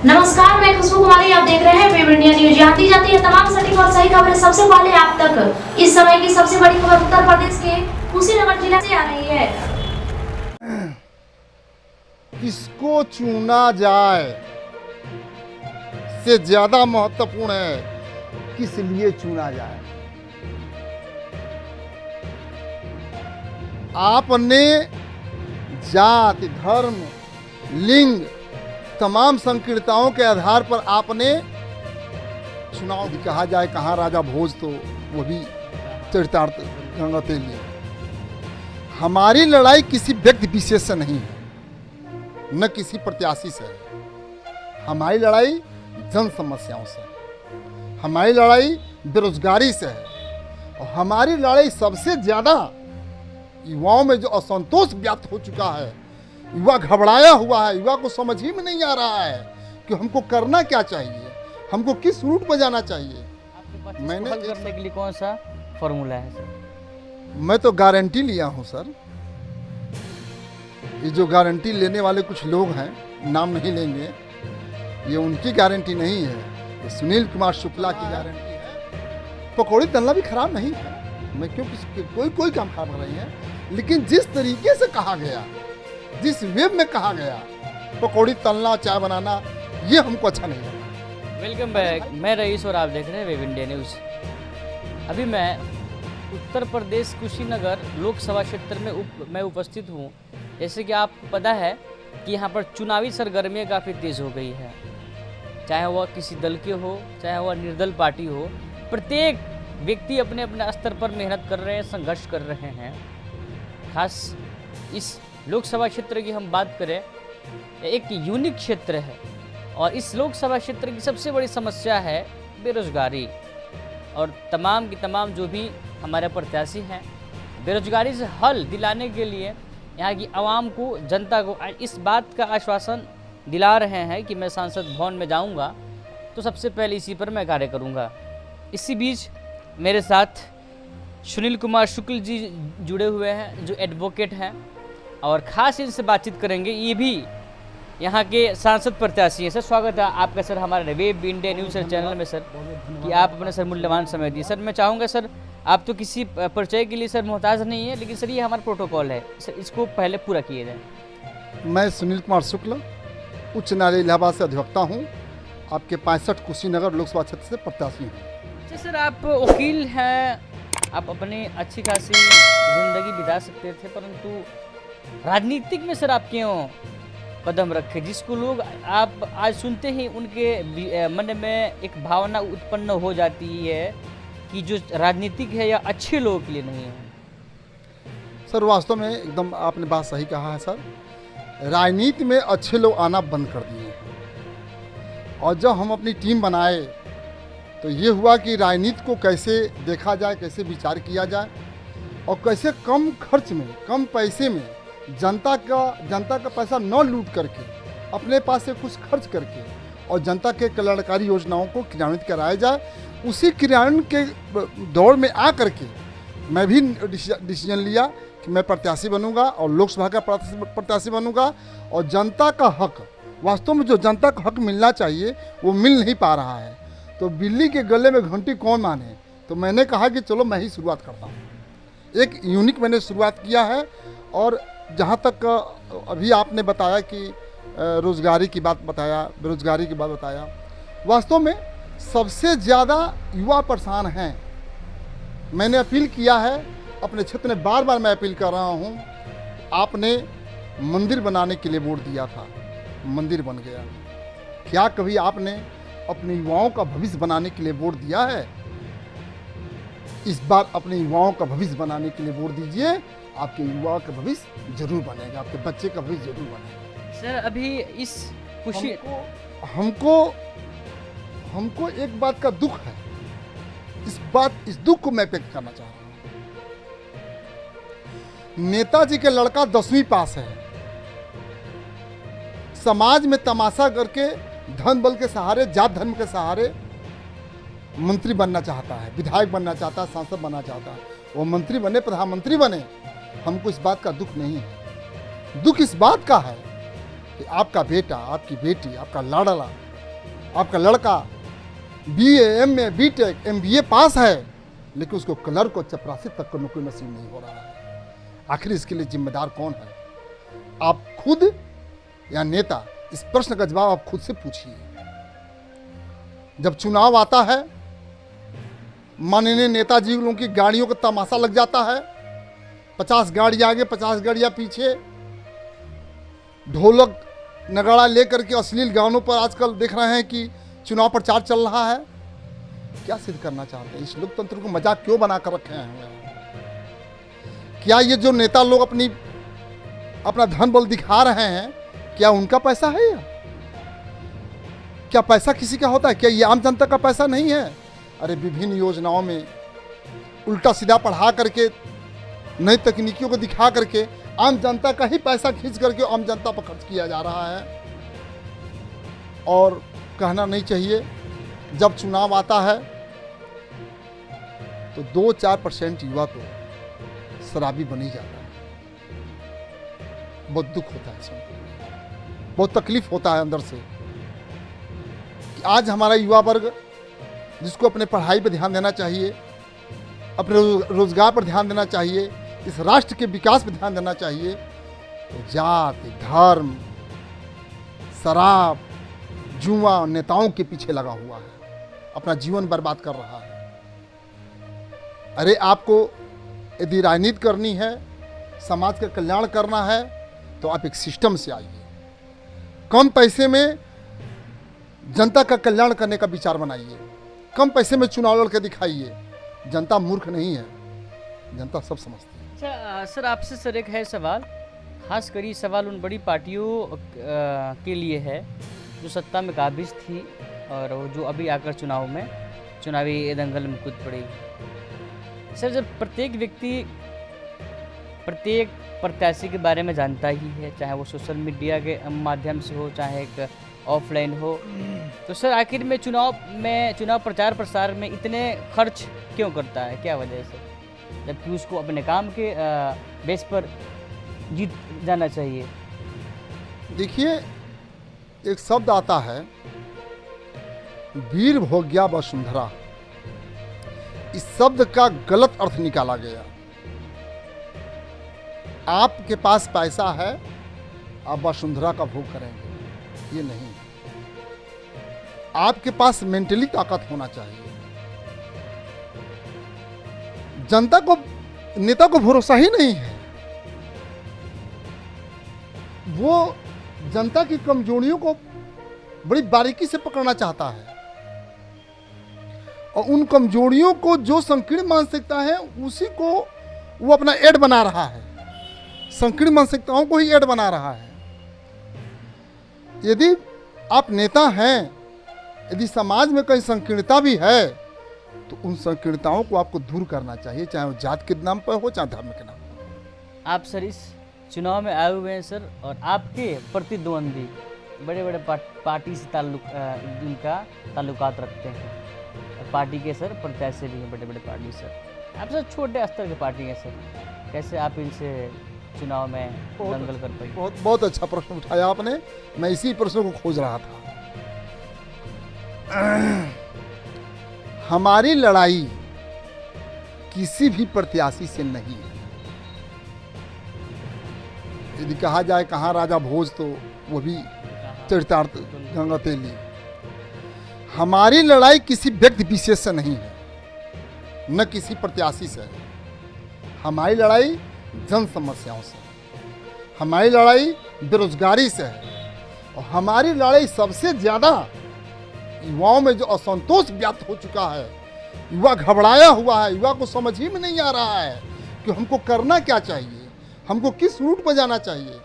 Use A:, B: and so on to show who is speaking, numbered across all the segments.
A: नमस्कार, मैं खुशबू कुमारी। आप देख रहे हैं वेब इंडिया न्यूज। यहाँ दी जाती है तमाम सटीक और सही खबरें सबसे पहले आप तक। इस समय की सबसे बड़ी खबर उत्तर प्रदेश के कुशीनगर जिला से आ रही है।
B: किसको चुना जाए से ज्यादा महत्वपूर्ण है किस लिए चुना जाए। आपने जाति, धर्म, लिंग, तमाम संकीर्णताओं के आधार पर आपने चुनाव भी कहा जाए। कहाँ राजा भोज, तो वो भी चरितार्थ गंगा तेली। हमारी लड़ाई किसी व्यक्ति विशेष से नहीं है, न किसी प्रत्याशी से है। हमारी लड़ाई जन समस्याओं से है, हमारी लड़ाई बेरोजगारी से है, और हमारी लड़ाई सबसे ज़्यादा युवाओं में जो असंतोष व्याप्त हो चुका है। युवा घबराया हुआ है, युवा को समझ ही में नहीं आ रहा है कि हमको करना क्या चाहिए, हमको किस रूट पर जाना चाहिए।
C: मैंने हल करने के लिए कौन सा फॉर्मूला है सर?
B: मैं तो गारंटी लिया हूँ सर। ये जो गारंटी लेने वाले कुछ लोग हैं, नाम नहीं लेंगे, ये उनकी गारंटी नहीं है, ये सुनील कुमार शुक्ला की गारंटी है। पकौड़ी तलना भी खराब नहीं है, मैं क्यों कोई काम खराब कर रही है, लेकिन जिस तरीके से कहा गया, जिस वेब में कहा गया, पकौड़ी तलना, चाय बनाना, ये हमको अच्छा नहीं लगा।
C: वेलकम बैक, मैं रईस और आप देख रहे हैं वेब इंडिया न्यूज़। अभी मैं उत्तर प्रदेश कुशीनगर लोकसभा क्षेत्र में मैं उपस्थित हूँ। जैसे कि आपको पता है कि यहाँ पर चुनावी सरगर्मियाँ काफ़ी तेज़ हो गई है, चाहे वह किसी दल के हो, चाहे वह निर्दल पार्टी हो। प्रत्येक व्यक्ति अपने अपने स्तर पर मेहनत कर रहे हैं, संघर्ष कर रहे हैं। खास इस लोकसभा क्षेत्र की हम बात करें, एक यूनिक क्षेत्र है, और इस लोकसभा क्षेत्र की सबसे बड़ी समस्या है बेरोजगारी। और तमाम की तमाम जो भी हमारे प्रत्याशी हैं, बेरोजगारी से हल दिलाने के लिए यहाँ की आवाम को, जनता को इस बात का आश्वासन दिला रहे हैं कि मैं सांसद भवन में जाऊँगा तो सबसे पहले इसी पर मैं कार्य करूँगा। इसी बीच मेरे साथ सुनील कुमार शुक्ल जी जुड़े हुए हैं, जो एडवोकेट हैं, और ख़ास इनसे बातचीत करेंगे। ये भी यहाँ के सांसद प्रत्याशी हैं। सर, स्वागत है आपका सर हमारे web India news sir channel में सर, कि आप अपना सर मूल्यवान समय दिए। सर, मैं चाहूँगा सर, आप तो किसी परिचय के लिए सर मोहताज नहीं है, लेकिन सर ये हमारा प्रोटोकॉल है सर, इसको पहले पूरा किए जाए।
B: मैं सुनील कुमार शुक्ल, उच्च न्यायालय इलाहाबाद से अधिवक्ता हूँ। आपके 65 कुशीनगर लोकसभा क्षेत्र से प्रत्याशी हूँ।
C: अच्छा सर, आप वकील हैं, आप अपनी अच्छी खासी ज़िंदगी बिता सकते थे, परंतु राजनीतिक में सर आप क्यों कदम रखे, जिसको लोग आप आज सुनते ही उनके मन में एक भावना उत्पन्न हो जाती है कि जो राजनीतिक है या अच्छे लोगों के लिए नहीं है?
B: सर, वास्तव में एकदम आपने बात सही कहा है सर। राजनीति में अच्छे लोग आना बंद कर दिए हैं, और जब हम अपनी टीम बनाए तो ये हुआ कि राजनीति को कैसे देखा जाए, कैसे विचार किया जाए, और कैसे कम खर्च में, कम पैसे में जनता का पैसा न लूट करके अपने पास से कुछ खर्च करके और जनता के कल्याणकारी योजनाओं को क्रियान्वित कराया जाए। उसी क्रियान्वयन के दौड़ में आ करके मैं भी डिसीजन लिया कि मैं प्रत्याशी बनूंगा और लोकसभा का प्रत्याशी बनूंगा, और जनता का हक, वास्तव में जो जनता का हक मिलना चाहिए वो मिल नहीं पा रहा है। तो बिल्ली के गले में घंटी कौन माने, तो मैंने कहा कि चलो मैं ही शुरुआत करता हूँ। एक यूनिक मैंने शुरुआत किया है। और जहाँ तक अभी आपने बताया कि रोजगारी की बात बताया, बेरोजगारी की बात बताया, वास्तव में सबसे ज़्यादा युवा परेशान हैं। मैंने अपील किया है अपने क्षेत्र में, बार बार मैं अपील कर रहा हूँ। आपने मंदिर बनाने के लिए वोट दिया था, मंदिर बन गया। क्या कभी आपने अपने युवाओं का भविष्य बनाने के लिए वोट दिया है? इस बार अपने युवाओं का भविष्य बनाने के लिए वोट दीजिए। आपके युवा का भविष्य जरूर बनेगा, आपके बच्चे का भविष्य जरूर बनेगा।
C: सर, अभी इस खुशी
B: हमको एक बात का दुख है, इस दुख को मैं व्यक्त करना चाह रहा हूं। नेताजी के लड़का 10वीं पास है, समाज में तमाशा करके धन बल के सहारे, जात धर्म के सहारे मंत्री बनना चाहता है, विधायक बनना चाहता है, सांसद बनना चाहता है। वो मंत्री बने, प्रधानमंत्री बने, हमको इस बात का दुख नहीं है। दुख इस बात का है कि आपका बेटा, आपकी बेटी, आपका लाडला आपका लड़का BA, MA, BTech, MBA पास है, लेकिन उसको क्लर्क को चपरासी तक का नौकरी नसीब नहीं हो रहा है। आखिर इसके लिए जिम्मेदार कौन है? आप खुद या नेता? इस प्रश्न का जवाब आप खुद से पूछिए। जब चुनाव आता है, माननीय नेताजी लोगों की गाड़ियों का तमाशा लग जाता है, 50 गाड़ी आगे 50 गाड़ियां पीछे, ढोलक नगाड़ा लेकर के अश्लील गानों पर आजकल देख रहे हैं कि चुनाव प्रचार चल रहा है। क्या सिद्ध करना चाहते हैं? इस लोकतंत्र को मजाक क्यों बना कर रखे हैं? क्या ये जो नेता लोग अपना धन बल दिखा रहे हैं, क्या उनका पैसा है? क्या पैसा किसी का होता है? क्या ये आम जनता का पैसा नहीं है? अरे विभिन्न योजनाओं में उल्टा सीधा पढ़ा करके, नई तकनीकियों को दिखा करके आम जनता का ही पैसा खींच करके आम जनता पर खर्च किया जा रहा है। और कहना नहीं चाहिए, जब चुनाव आता है तो 2-4% युवा तो शराबी बन ही जाता है। बहुत दुख होता है इसमें, बहुत तकलीफ होता है अंदर से कि आज हमारा युवा वर्ग, जिसको अपने पढ़ाई पर ध्यान देना चाहिए, अपने रोजगार पर ध्यान देना चाहिए, इस राष्ट्र के विकास पर ध्यान देना चाहिए, तो जाति, धर्म, शराब, जुआ, नेताओं के पीछे लगा हुआ है, अपना जीवन बर्बाद कर रहा है। अरे आपको यदि राजनीति करनी है, समाज का कल्याण करना है, तो आप एक सिस्टम से आइए। कम पैसे में जनता का कल्याण करने का विचार बनाइए। कम पैसे में चुनाव लड़ के दिखाइए। जनता मूर्ख नहीं है, जनता सब समझती है।
C: अच्छा सर, आपसे सर एक है सवाल, खास कर ये सवाल उन बड़ी पार्टियों के लिए है जो सत्ता में काबिज थी और वो जो अभी आकर चुनावी दंगल में कूद पड़ी। सर, जब प्रत्येक व्यक्ति प्रत्येक प्रत्याशी के बारे में जानता ही है, चाहे वो सोशल मीडिया के माध्यम से हो, चाहे एक ऑफलाइन हो, तो सर आखिर में चुनाव प्रचार प्रसार में इतने खर्च क्यों करता है? क्या वजह से, जबकि उसको अपने काम के बेस पर जीत जाना चाहिए?
B: देखिए, एक शब्द आता है, वीर भोग्या वसुंधरा। इस शब्द का गलत अर्थ निकाला गया। आपके पास पैसा है, आप वसुंधरा का भोग करेंगे, ये नहीं। आपके पास मेंटली ताकत होना चाहिए। जनता को, नेता को भरोसा ही नहीं है। वो जनता की कमजोरियों को बड़ी बारीकी से पकड़ना चाहता है और उन कमजोरियों को, जो संकीर्ण मानसिकता है, उसी को वो अपना एड बना रहा है। संकीर्ण मानसिकताओं को ही एड बना रहा है। यदि आप नेता हैं, यदि समाज में कहीं संकीर्णता भी है, तो उन संकीर्णताओं को आपको दूर करना चाहिए, चाहे वो जात के नाम पर हो, चाहे धर्म के नाम पर।
C: आप सर इस चुनाव में आए हुए हैं सर, और आपके प्रतिद्वंदी बड़े बड़े पार्टी से उनका ताल्लुकात रखते हैं, और पार्टी के सर प्रत्याशी भी हैं बड़े बड़े पार्टी सर। आप सर छोटे स्तर के पार्टी हैं सर, कैसे आप इनसे चुनाव में दंगल कर पाए?
B: बहुत अच्छा प्रश्न उठाया आपने, मैं इसी प्रश्न को खोज रहा था। हमारी लड़ाई किसी भी प्रत्याशी से नहीं है। यदि कहा जाए कहाँ राजा भोज, तो वो भी चरितार्थ गंगा तेली। हमारी लड़ाई किसी व्यक्ति विशेष से नहीं है, न किसी प्रत्याशी से है। हमारी लड़ाई जन समस्याओं से है, हमारी लड़ाई बेरोजगारी से है, और हमारी लड़ाई सबसे ज़्यादा युवाओं में जो असंतोष व्याप्त हो चुका है। युवा घबराया हुआ है, युवा को समझ ही में नहीं आ रहा है कि हमको करना क्या चाहिए, हमको किस रूट पर जाना चाहिए।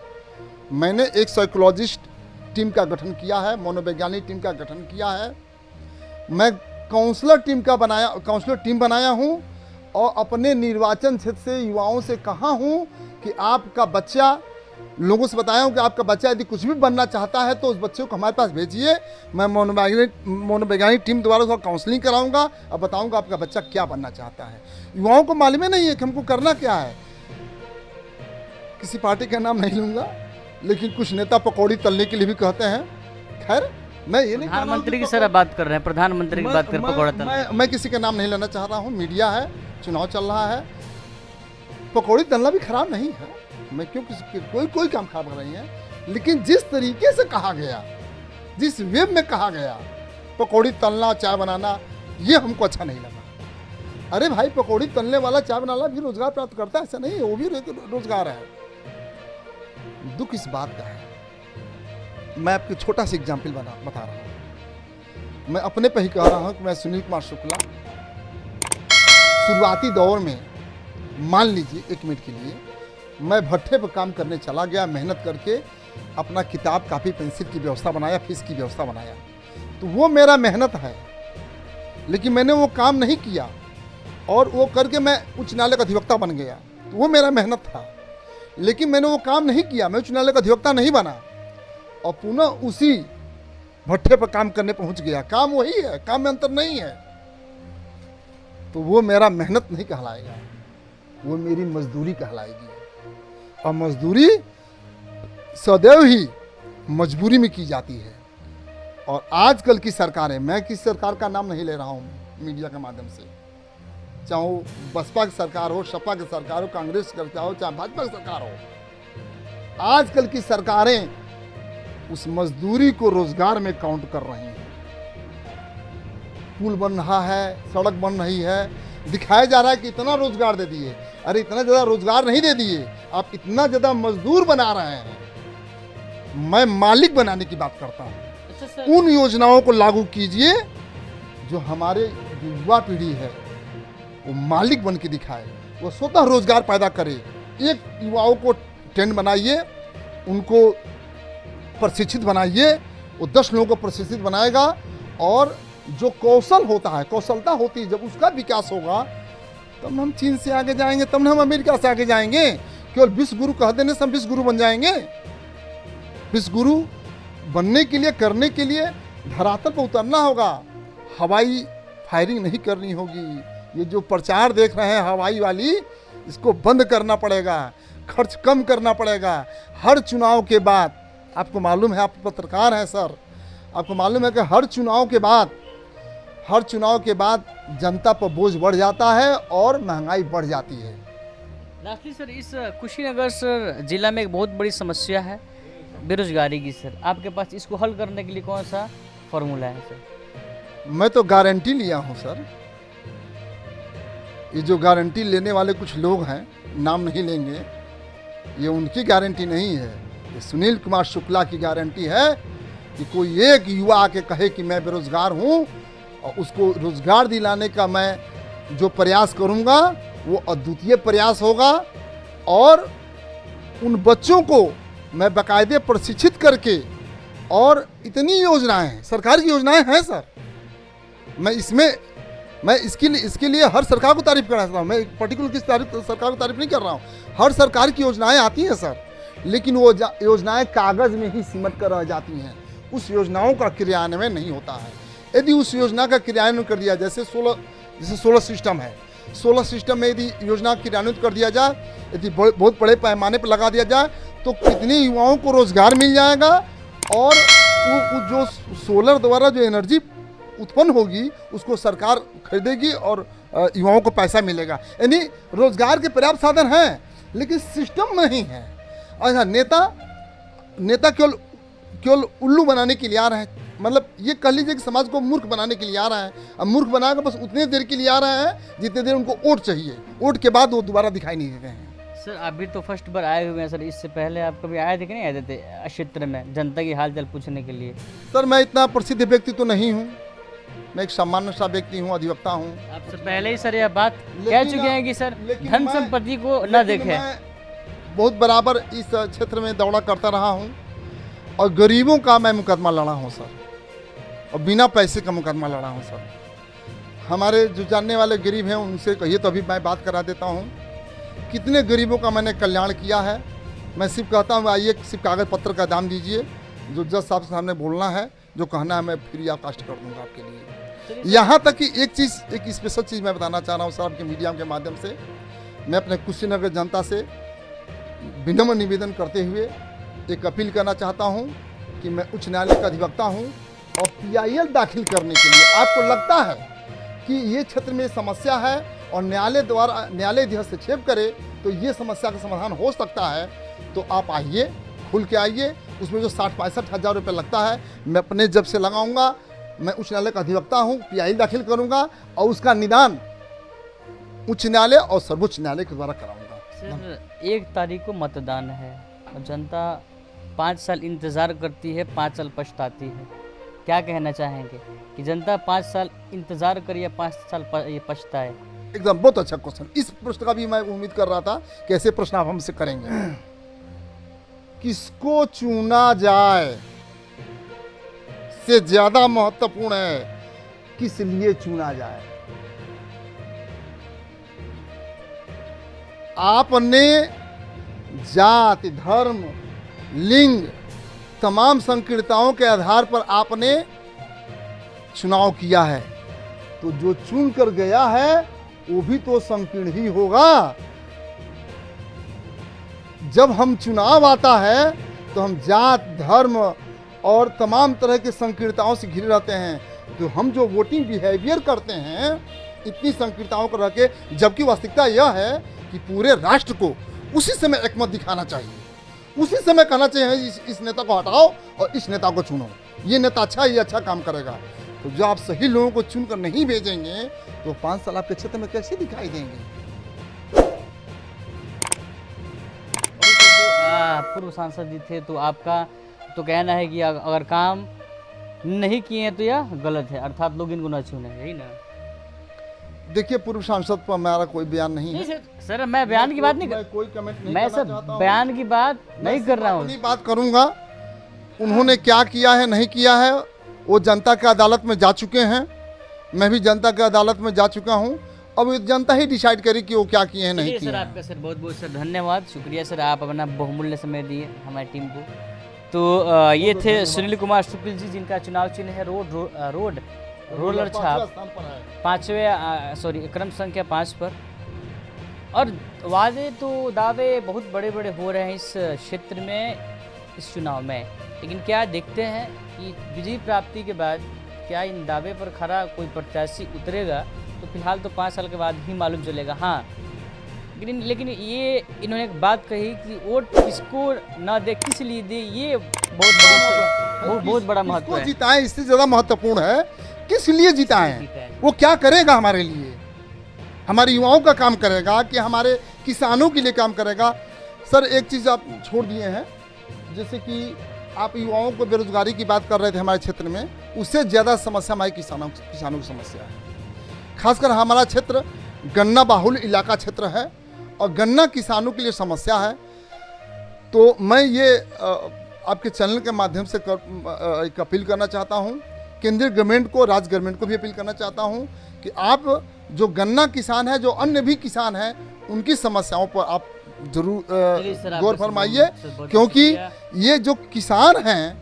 B: मैंने एक साइकोलॉजिस्ट टीम का गठन किया है, मनोवैज्ञानिक टीम का गठन किया है। मैं काउंसलर टीम बनाया हूँ, और अपने निर्वाचन क्षेत्र से युवाओं से कहा हूँ कि आपका बच्चा, लोगों से बताया हूँ कि आपका बच्चा यदि कुछ भी बनना चाहता है तो उस बच्चे को हमारे पास भेजिए। मैं मनोवैज्ञानिक टीम द्वारा उसका काउंसलिंग कराऊंगा और बताऊंगा आपका बच्चा क्या बनना चाहता है। युवाओं को मालूम नहीं है कि हमको करना क्या है। किसी पार्टी का नाम नहीं लूँगा, लेकिन कुछ नेता पकौड़ी तलने के लिए भी कहते हैं। खैर, मैं ये नहीं कह रहा हूं
C: प्रधानमंत्री
B: कि
C: की सर आप बात कर रहे हैं, प्रधानमंत्री की बात कर पकौड़ा तलना।
B: मैं किसी का नाम नहीं लेना चाह रहा हूँ, मीडिया है, चुनाव चल रहा है। पकौड़ी तलना भी खराब नहीं है, मैं क्यों किसी कोई काम खराब नहीं है, लेकिन जिस तरीके से कहा गया, जिस वे में कहा गया पकौड़ी तलना चाय बनाना, ये हमको अच्छा नहीं लगा। अरे भाई, पकौड़ी तलने वाला चाय बनाने वाला भी रोजगार प्राप्त करता है, ऐसा नहीं है, वो भी रोजगार है। दुख इस बात का है, मैं आपको छोटा सा एग्जाम्पल बता रहा हूँ। मैं अपने पे ही कह रहा हूँ कि मैं सुनील कुमार शुक्ला शुरुआती दौर में, मान लीजिए 1 मिनट के लिए, मैं भट्ठे पर काम करने चला गया, मेहनत करके अपना किताब कापी पेंसिल की व्यवस्था बनाया, फीस की व्यवस्था बनाया, तो वो मेरा मेहनत है। लेकिन मैंने वो काम नहीं किया और वो करके मैं उच्च न्यायालय का अधिवक्ता बन गया, तो वो मेरा मेहनत था। लेकिन मैंने वो काम नहीं किया, मैं उच्च न्यायालय का अधिवक्ता नहीं बना और पुनः उसी भट्ठे पर काम करने पहुंच गया। काम वही है, काम में अंतर नहीं है, तो वो मेरा मेहनत नहीं कहलाएगा, वो मेरी मजदूरी कहलाएगी। और मजदूरी सदैव ही मजबूरी में की जाती है। और आजकल की सरकारें, मैं किस सरकार का नाम नहीं ले रहा हूँ मीडिया के माध्यम से, चाहे वो बसपा की सरकार हो, सपा की सरकार हो, कांग्रेस की सरकार हो, चाहे भाजपा की सरकार हो, आजकल की सरकारें उस मजदूरी को रोजगार में काउंट कर रही हैं। पुल बन रहा है, सड़क बन रही है, दिखाया जा रहा है कि इतना रोजगार दे दिए। अरे इतना ज़्यादा रोजगार नहीं दे दिए, आप इतना ज़्यादा मजदूर बना रहे हैं। मैं मालिक बनाने की बात करता हूँ। उन योजनाओं को लागू कीजिए जो हमारे युवा पीढ़ी है वो मालिक बन के दिखाए, वो स्वतः रोजगार पैदा करे। एक युवाओं को ट्रेंड बनाइए, उनको प्रशिक्षित बनाइए, वो 10 लोगों को प्रशिक्षित बनाएगा और जो कौशल होता है, कौशलता होती है, जब उसका विकास होगा तब हम चीन से आगे जाएंगे, तब हम अमेरिका से आगे जाएंगे। केवल विश्व गुरु कह देने से हम विश्व गुरु बन जाएंगे? विश्व गुरु बनने के लिए, करने के लिए धरातल पर उतरना होगा, हवाई फायरिंग नहीं करनी होगी। ये जो प्रचार देख रहे हैं हवाई वाली, इसको बंद करना पड़ेगा, खर्च कम करना पड़ेगा। हर चुनाव के बाद, आपको मालूम है, आप पत्रकार हैं सर, आपको मालूम है कि हर चुनाव के बाद जनता पर बोझ बढ़ जाता है और महंगाई बढ़ जाती है।
C: लास्टली सर, इस कुशीनगर सर जिला में एक बहुत बड़ी समस्या है बेरोजगारी की सर, आपके पास इसको हल करने के लिए कौन सा फॉर्मूला है सर?
B: मैं तो गारंटी लिया हूं सर। ये जो गारंटी लेने वाले कुछ लोग हैं, नाम नहीं लेंगे, ये उनकी गारंटी नहीं है, ये सुनील कुमार शुक्ला की गारंटी है कि कोई एक युवा आके कहे कि मैं बेरोजगार हूं और उसको रोजगार दिलाने का मैं जो प्रयास करूंगा वो अद्वितीय प्रयास होगा। और उन बच्चों को मैं बाकायदे प्रशिक्षित करके, और इतनी योजनाएं हैं, सरकार की योजनाएं हैं सर, मैं इसके लिए हर सरकार को तारीफ करना चाहता हूँ। मैं एक पर्टिकुलर सरकार को तारीफ नहीं कर रहा हूँ, हर सरकार की योजनाएं आती हैं सर, लेकिन वो योजनाएं कागज़ में ही सिमट कर रह जाती हैं, उस योजनाओं का क्रियान्वयन नहीं होता है। यदि उस योजना का क्रियान्वयन कर दिया, जैसे सोलर सिस्टम है, सोलर सिस्टम में यदि योजना क्रियान्वित कर दिया जाए, यदि बहुत बड़े पैमाने पर लगा दिया जाए, तो कितने युवाओं को रोजगार मिल जाएगा और वो जो सोलर द्वारा जो एनर्जी उत्पन्न होगी उसको सरकार खरीदेगी और युवाओं को पैसा मिलेगा। यानी रोजगार के पर्याप्त साधन हैं, लेकिन सिस्टम नहीं है। अच्छा, नेता केवल उल्लू बनाने के लिए आ रहे हैं, मतलब ये कह लीजिए कि समाज को मूर्ख बनाने के लिए आ रहा है। अब मूर्ख बनाकर बस उतनी देर के लिए आ रहा है जितनी देर उनको वोट चाहिए, वोट के बाद वो दोबारा दिखाई नहीं देते हैं।
C: सर अभी तो फर्स्ट बार आए हुए हैं सर, इससे पहले आप कभी आए थे कि नहीं आए थे क्षेत्र में जनता की हालचाल पूछने के लिए?
B: सर मैं इतना प्रसिद्ध व्यक्ति तो नहीं हूँ, मैं एक सामान्य सा व्यक्ति हूँ, अधिवक्ता हूँ।
C: आपसे पहले ही सर यह बात कह चुके हैं कि सर धन संपत्ति को न देखें।
B: बहुत बराबर इस क्षेत्र में दौड़ा करता रहा हूँ और गरीबों का मैं मुकदमा लड़ा हूँ सर, और बिना पैसे का मुकदमा लड़ा हूँ सर। हमारे जो जानने वाले गरीब हैं उनसे कहिए तो अभी मैं बात करा देता हूँ, कितने गरीबों का मैंने कल्याण किया है। मैं सिर्फ कहता हूँ आइए सिर्फ कागज़ पत्र का दाम दीजिए, जो जज साहब के सामने बोलना है, जो कहना है मैं फ्री ऑफ कॉस्ट कर दूँगा आपके लिए। यहाँ तक कि एक स्पेशल चीज़ मैं बताना चाह रहा हूँ सर, आपके मीडिया के माध्यम से मैं अपने कुशीनगर जनता से विनम्र निवेदन करते हुए एक अपील करना चाहता हूँ कि मैं उच्च न्यायालय का अधिवक्ता हूँ और PIL दाखिल करने के लिए आपको लगता है कि ये क्षेत्र में समस्या है और न्यायालय द्वारा न्यायालय यदि हस्तक्षेप करे तो ये समस्या का समाधान हो सकता है, तो आप आइए, खुल के आइए। उसमें जो 60-65 हज़ार रुपये लगता है मैं अपने जब से लगाऊंगा। मैं उच्च न्यायालय का अधिवक्ता हूँ, PIL दाखिल करूँगा और उसका निदान उच्च न्यायालय और सर्वोच्च न्यायालय के द्वारा कराऊंगा।
C: सर 1 तारीख को मतदान है और जनता 5 साल इंतज़ार करती है, 5 साल पछताती है। क्या कहना चाहेंगे कि जनता 5 साल इंतज़ार करे या 5 साल ये पछताए?
B: एकदम बहुत अच्छा क्वेश्चन। इस प्रश्न का भी मैं उम्मीद कर रहा था कि ऐसे प्रश्न आप हमसे करेंगे। किसको चुना जाए से ज्यादा महत्वपूर्ण है किस लिए चुना जाए। आपने जाति, धर्म, लिंग, तमाम संकीर्णताओं के आधार पर आपने चुनाव किया है, तो जो चुन कर गया है वो भी तो संकीर्ण ही होगा। जब हम चुनाव आता है तो हम जात, धर्म और तमाम तरह के संकीर्णताओं से घिरे रहते हैं, तो हम जो वोटिंग बिहेवियर करते हैं इतनी संकीर्णताओं को रह के, जबकि वास्तविकता यह है कि पूरे राष्ट्र को उसी समय एकमत दिखाना चाहिए, उसी समय कहना चाहिए इस नेता को हटाओ और इस नेता को चुनो, ये नेता अच्छा, ये अच्छा काम करेगा। तो जो आप सही लोगों को चुनकर नहीं भेजेंगे तो 5 साल आपके क्षेत्र में कैसे दिखाई देंगे।
C: पूर्व सांसद जी थे, तो आपका तो कहना है कि अगर काम नहीं किए हैं तो यह गलत है, अर्थात लोग इनको न चुने, यही ना?
B: देखिए, पूर्व सांसद पर हमारा कोई बयान नहीं है।
C: सर मैं बयान की बात नहीं कर,
B: कोई कमेंट नहीं,
C: मैं सर बयान की बात नहीं कर रहा हूँ।
B: बात करूंगा उन्होंने क्या किया है नहीं किया है, वो जनता के अदालत में जा चुके हैं, मैं भी जनता के अदालत में जा चुका हूँ। अब जनता ही डिसाइड करे कि वो क्या किए हैं नहीं किए।
C: सर आपका सर बहुत बहुत सर धन्यवाद, शुक्रिया सर, आप अपना बहुमूल्य समय दिए हमारी टीम को। तो ये थे सुनील कुमार शुक्ल जी, जिनका चुनाव चिन्ह है रोलर छाप, 5वें क्रम संख्या 5 पर। और वादे तो दावे बहुत बड़े बड़े हो रहे हैं इस क्षेत्र में, इस चुनाव में, लेकिन क्या देखते हैं कि विजय प्राप्ति के बाद क्या इन दावे पर खरा कोई प्रत्याशी उतरेगा, तो फिलहाल तो 5 साल के बाद ही मालूम चलेगा। हाँ, लेकिन ये इन्होंने एक बात कही कि वोट किसको ना दे, किस लिए दे, ये बहुत बड़ा महत्व है।
B: जिताएं इससे ज़्यादा महत्वपूर्ण है किस लिए जिताएं, वो क्या करेगा हमारे लिए, हमारे युवाओं का काम करेगा कि हमारे किसानों के लिए काम करेगा। सर एक चीज़ आप छोड़ दिए हैं, जैसे कि आप युवाओं को बेरोजगारी की बात कर रहे थे हमारे क्षेत्र में, उससे ज़्यादा समस्या हमारे किसानों की समस्या है। खासकर हमारा क्षेत्र गन्ना बाहुल इलाका क्षेत्र है और गन्ना किसानों के लिए समस्या है। तो मैं ये आपके चैनल के माध्यम से एक अपील करना चाहता हूँ, केंद्रीय गवर्नमेंट को, राज्य गवर्नमेंट को भी अपील करना चाहता हूँ कि आप जो गन्ना किसान है, जो अन्य भी किसान हैं, उनकी समस्याओं पर आप जरूर गौर फरमाइए, क्योंकि ये जो किसान हैं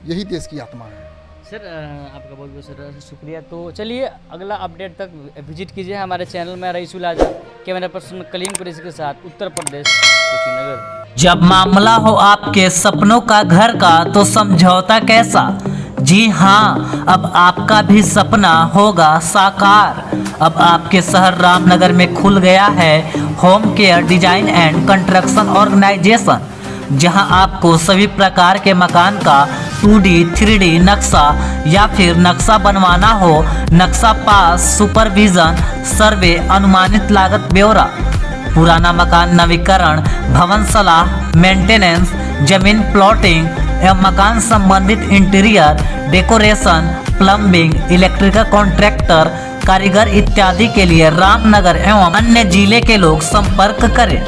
B: यही देश की आत्मा है।
C: सर आपका बहुत बहुत सर शुक्रिया। तो चलिए अगला अपडेट तक विजिट कीजिए हमारे चैनल में। रईसुल आजम, कैमरा पर्सन कलीम कुरैशी के साथ, उत्तर प्रदेश, कुशीनगर।
D: जब मामला हो आपके सपनों का घर का तो समझौता कैसा। जी हाँ, अब आपका भी सपना होगा साकार। अब आपके शहर रामनगर में खुल गया है home care design and construction organisation, जहां आपको सभी प्रकार के मकान का 2D 3D नक्शा या फिर नक्शा बनवाना हो, नक्शा पास, सुपरविजन, सर्वे, अनुमानित लागत ब्यौरा, पुराना मकान नवीकरण, भवन सलाह, मेंटेनेंस, जमीन प्लॉटिंग एवं मकान संबंधित interior decoration, plumbing, electrical contractor, कारीगर इत्यादि के लिए रामनगर एवं अन्य जिले के लोग संपर्क करें।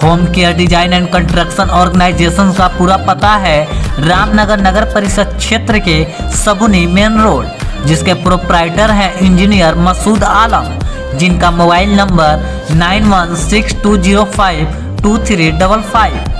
D: Home care design and construction organisation का पूरा पता है रामनगर नगर परिषद क्षेत्र के सबुनी मेन रोड, जिसके प्रोप्राइटर हैं इंजीनियर मसूद आलम, जिनका मोबाइल नंबर 9162052355।